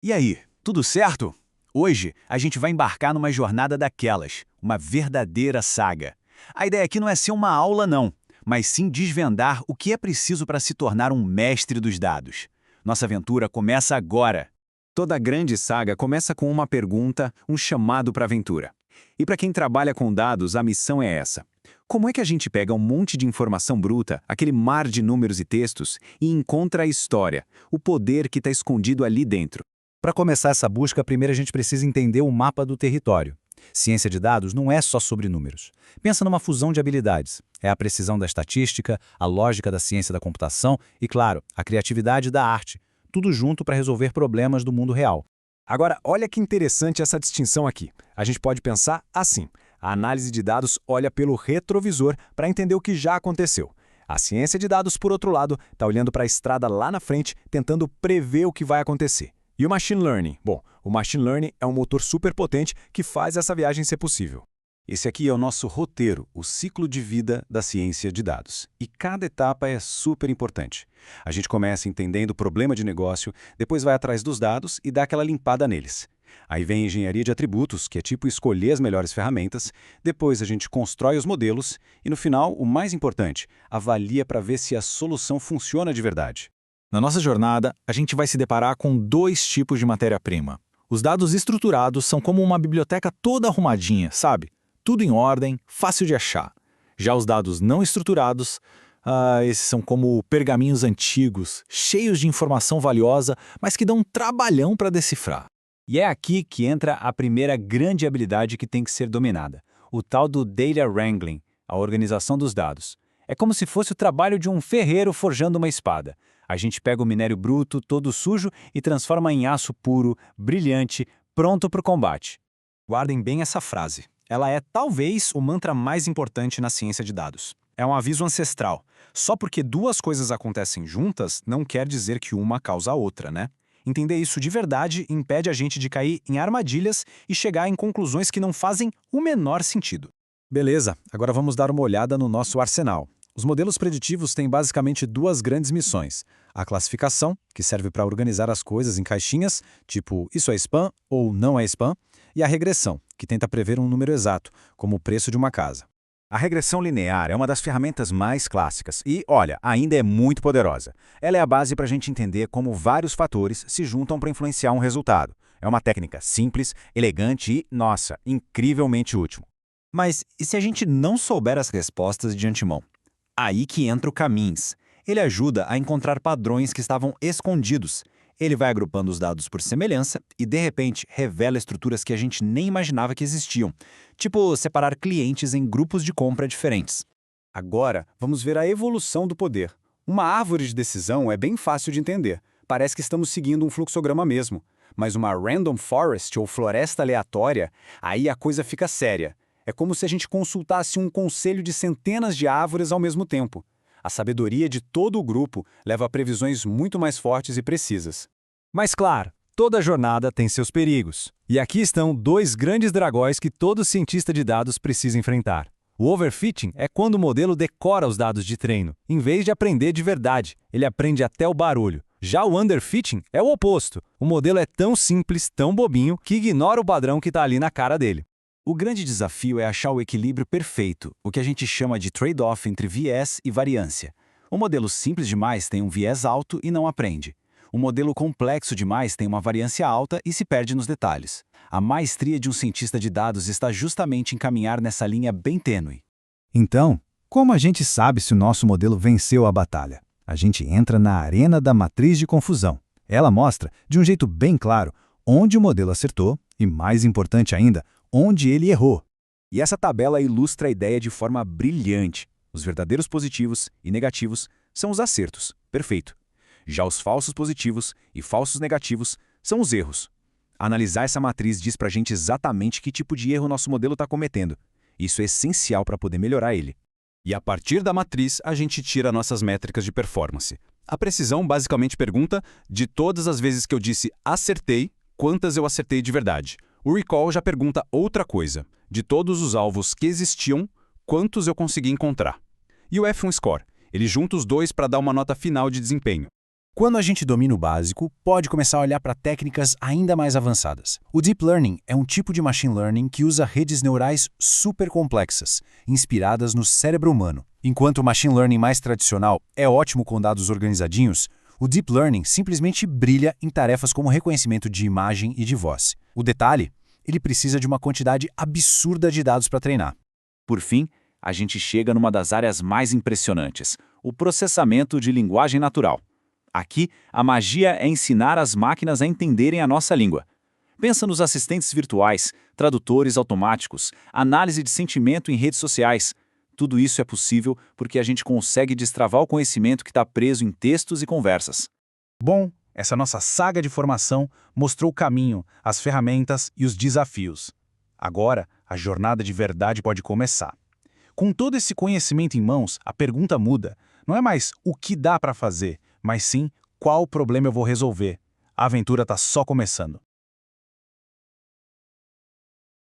E aí, tudo certo? Hoje a gente vai embarcar numa jornada daquelas, uma verdadeira saga. A ideia aqui não é ser uma aula não, mas sim desvendar o que é preciso para se tornar um mestre dos dados. Nossa aventura começa agora. Toda grande saga começa com uma pergunta, um chamado para a aventura. E para quem trabalha com dados, a missão é essa. Como é que a gente pega um monte de informação bruta, aquele mar de números e textos, e encontra a história, o poder que está escondido ali dentro? Para começar essa busca, primeiro a gente precisa entender o mapa do território. Ciência de dados não é só sobre números. Pensa numa fusão de habilidades. É a precisão da estatística, a lógica da ciência da computação e, claro, a criatividade da arte. Tudo junto para resolver problemas do mundo real. Agora, olha que interessante essa distinção aqui. A gente pode pensar assim. A análise de dados olha pelo retrovisor para entender o que já aconteceu. A ciência de dados, por outro lado, está olhando para a estrada lá na frente, tentando prever o que vai acontecer. E o Machine Learning? Bom, o Machine Learning é um motor superpotente que faz essa viagem ser possível. Esse aqui é o nosso roteiro, o ciclo de vida da ciência de dados. E cada etapa é super importante. A gente começa entendendo o problema de negócio, depois vai atrás dos dados e dá aquela limpada neles. Aí vem a engenharia de atributos, que é tipo escolher as melhores ferramentas, depois a gente constrói os modelos e no final, o mais importante, avalia para ver se a solução funciona de verdade. Na nossa jornada, a gente vai se deparar com dois tipos de matéria-prima. Os dados estruturados são como uma biblioteca toda arrumadinha, sabe? Tudo em ordem, fácil de achar. Já os dados não estruturados, esses são como pergaminhos antigos, cheios de informação valiosa, mas que dão um trabalhão para decifrar. E é aqui que entra a primeira grande habilidade que tem que ser dominada, o tal do Data Wrangling, a organização dos dados. É como se fosse o trabalho de um ferreiro forjando uma espada. A gente pega o minério bruto, todo sujo, e transforma em aço puro, brilhante, pronto para o combate. Guardem bem essa frase. Ela é talvez o mantra mais importante na ciência de dados. É um aviso ancestral. Só porque duas coisas acontecem juntas, não quer dizer que uma causa a outra, né? Entender isso de verdade impede a gente de cair em armadilhas e chegar em conclusões que não fazem o menor sentido. Beleza, agora vamos dar uma olhada no nosso arsenal. Os modelos preditivos têm basicamente duas grandes missões. A classificação, que serve para organizar as coisas em caixinhas, tipo isso é spam ou não é spam, e a regressão, que tenta prever um número exato, como o preço de uma casa. A regressão linear é uma das ferramentas mais clássicas e, olha, ainda é muito poderosa. Ela é a base para a gente entender como vários fatores se juntam para influenciar um resultado. É uma técnica simples, elegante e, nossa, incrivelmente útil. Mas e se a gente não souber as respostas de antemão? Aí que entra o Caminhos. Ele ajuda a encontrar padrões que estavam escondidos. Ele vai agrupando os dados por semelhança e, de repente, revela estruturas que a gente nem imaginava que existiam, tipo separar clientes em grupos de compra diferentes. Agora, vamos ver a evolução do poder. Uma árvore de decisão é bem fácil de entender. Parece que estamos seguindo um fluxograma mesmo. Mas uma random forest ou floresta aleatória, aí a coisa fica séria. É como se a gente consultasse um conselho de centenas de árvores ao mesmo tempo. A sabedoria de todo o grupo leva a previsões muito mais fortes e precisas. Mas claro, toda jornada tem seus perigos. E aqui estão dois grandes dragões que todo cientista de dados precisa enfrentar. O overfitting é quando o modelo decora os dados de treino. Em vez de aprender de verdade, ele aprende até o barulho. Já o underfitting é o oposto. O modelo é tão simples, tão bobinho, que ignora o padrão que está ali na cara dele. O grande desafio é achar o equilíbrio perfeito, o que a gente chama de trade-off entre viés e variância. O modelo simples demais tem um viés alto e não aprende. O modelo complexo demais tem uma variância alta e se perde nos detalhes. A maestria de um cientista de dados está justamente em caminhar nessa linha bem tênue. Então, como a gente sabe se o nosso modelo venceu a batalha? A gente entra na arena da matriz de confusão. Ela mostra, de um jeito bem claro, onde o modelo acertou e, mais importante ainda, onde ele errou. E essa tabela ilustra a ideia de forma brilhante. Os verdadeiros positivos e negativos são os acertos, perfeito. Já os falsos positivos e falsos negativos são os erros. Analisar essa matriz diz pra gente exatamente que tipo de erro nosso modelo está cometendo. Isso é essencial para poder melhorar ele. E a partir da matriz, a gente tira nossas métricas de performance. A precisão basicamente pergunta, de todas as vezes que eu disse acertei, quantas eu acertei de verdade? O recall já pergunta outra coisa. De todos os alvos que existiam, quantos eu consegui encontrar? E o F1 Score? Ele junta os dois para dar uma nota final de desempenho. Quando a gente domina o básico, pode começar a olhar para técnicas ainda mais avançadas. O Deep Learning é um tipo de Machine Learning que usa redes neurais super complexas, inspiradas no cérebro humano. Enquanto o Machine Learning mais tradicional é ótimo com dados organizadinhos, o Deep Learning simplesmente brilha em tarefas como reconhecimento de imagem e de voz. O detalhe? Ele precisa de uma quantidade absurda de dados para treinar. Por fim, a gente chega numa das áreas mais impressionantes, o processamento de linguagem natural. Aqui, a magia é ensinar as máquinas a entenderem a nossa língua. Pensa nos assistentes virtuais, tradutores automáticos, análise de sentimento em redes sociais. Tudo isso é possível porque a gente consegue destravar o conhecimento que está preso em textos e conversas. Bom, essa nossa saga de formação mostrou o caminho, as ferramentas e os desafios. Agora, a jornada de verdade pode começar. Com todo esse conhecimento em mãos, a pergunta muda. Não é mais o que dá para fazer, mas sim qual problema eu vou resolver. A aventura está só começando.